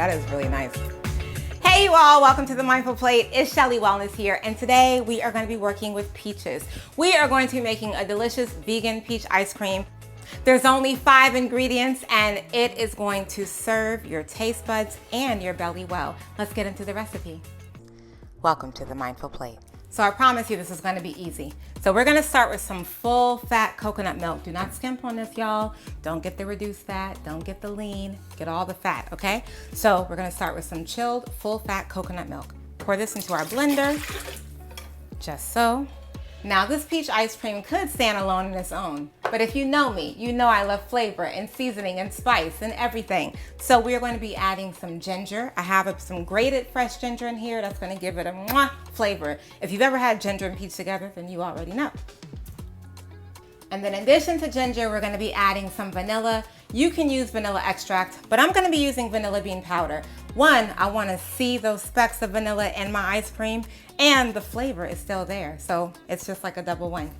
that is really nice. Hey you all, welcome to the Mindful Plate. It's Shelly Wellness here, and today we are going to be working with peaches. We are going to be making a delicious vegan peach ice cream. There's only 5 ingredients and it is going to serve your taste buds and your belly well. Let's get into the recipe. Welcome to the Mindful Plate. So I promise you this is going to be easy. So we're going to start with some full fat coconut milk. Do not skimp on this, y'all. Don't get the reduced fat. Don't get the lean. Get all the fat, okay? So we're going to start with some chilled full fat coconut milk. Pour this into our blender, just so. Now this peach ice cream could stand alone on its own, but if you know me, you know I love flavor and seasoning and spice and everything. So we're going to be adding some ginger. I have some grated fresh ginger in here that's going to give it a mwah flavor. If you've ever had ginger and peach together, then you already know. And then in addition to ginger, we're going to be adding some vanilla. You can use vanilla extract, but I'm going to be using vanilla bean powder. One, I want to see those specks of vanilla in my ice cream, and the flavor is still there. So it's just like a double win.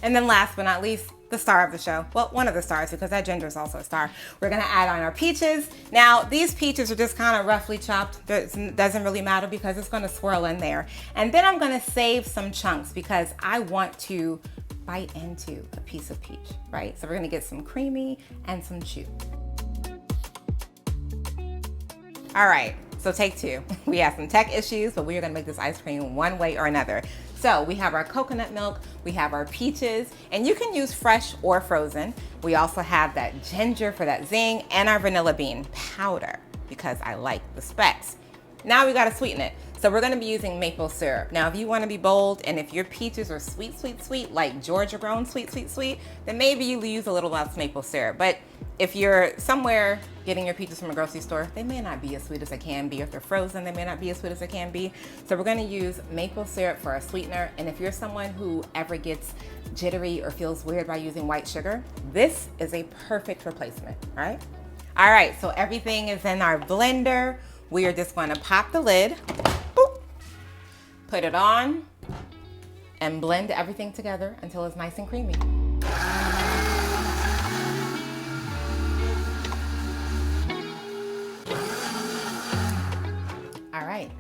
And then last but not least, the star of the show. Well, one of the stars, because that ginger is also a star. We're going to add on our peaches. Now, these peaches are just kind of roughly chopped. It doesn't really matter because it's going to swirl in there. And then I'm going to save some chunks because I want to bite into a piece of peach, right? So we're gonna get some creamy and some chew. All right, so take 2. We have some tech issues, but we are gonna make this ice cream one way or another. So we have our coconut milk, we have our peaches, and you can use fresh or frozen. We also have that ginger for that zing and our vanilla bean powder because I like the specks. Now we gotta sweeten it. So we're gonna be using maple syrup. Now, if you wanna be bold and if your peaches are sweet, sweet, sweet, like Georgia grown sweet, sweet, sweet, then maybe you use a little less maple syrup. But if you're somewhere getting your peaches from a grocery store, they may not be as sweet as they can be. If they're frozen, they may not be as sweet as they can be. So we're gonna use maple syrup for a sweetener. And if you're someone who ever gets jittery or feels weird by using white sugar, this is a perfect replacement, right? All right, so everything is in our blender. We are just gonna pop the lid, boop, put it on, and blend everything together until it's nice and creamy. All right,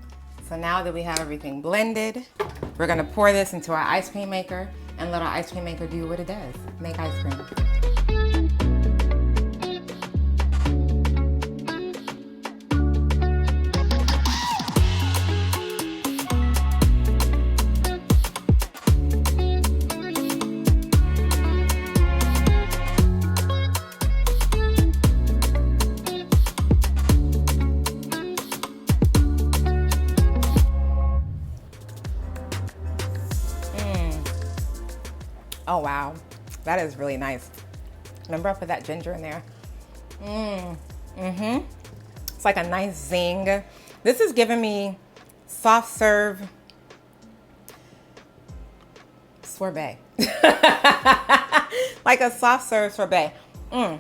so now that we have everything blended, we're gonna pour this into our ice cream maker and let our ice cream maker do what it does, make ice cream. Oh wow, that is really nice. Remember I put that ginger in there? It's like a nice zing. This is giving me soft serve sorbet. Like a soft serve sorbet. So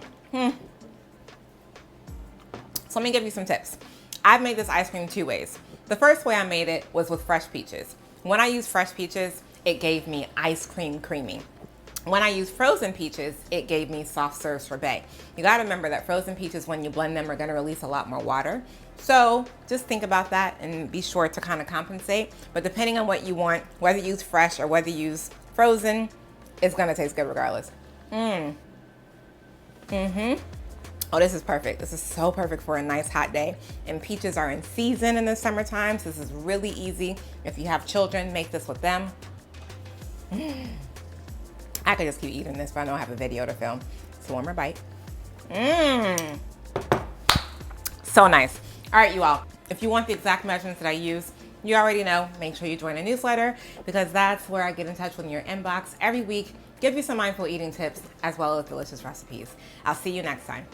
let me give you some tips. I've made this ice cream 2 ways. The first way I made it was with fresh peaches. When I used fresh peaches, it gave me ice cream creamy. When I use frozen peaches, it gave me soft serve sorbet. You gotta remember that frozen peaches, when you blend them, are gonna release a lot more water. So just think about that and be sure to kind of compensate. But depending on what you want, whether you use fresh or whether you use frozen, it's gonna taste good regardless. Oh, this is perfect. This is so perfect for a nice hot day. And peaches are in season in the summertime, so this is really easy. If you have children, make this with them. I could just keep eating this, but I know I have a video to film. It's one more bite. So nice. All right, you all. If you want the exact measurements that I use, you already know, make sure you join a newsletter because that's where I get in touch with your inbox every week, give you some mindful eating tips as well as delicious recipes. I'll see you next time.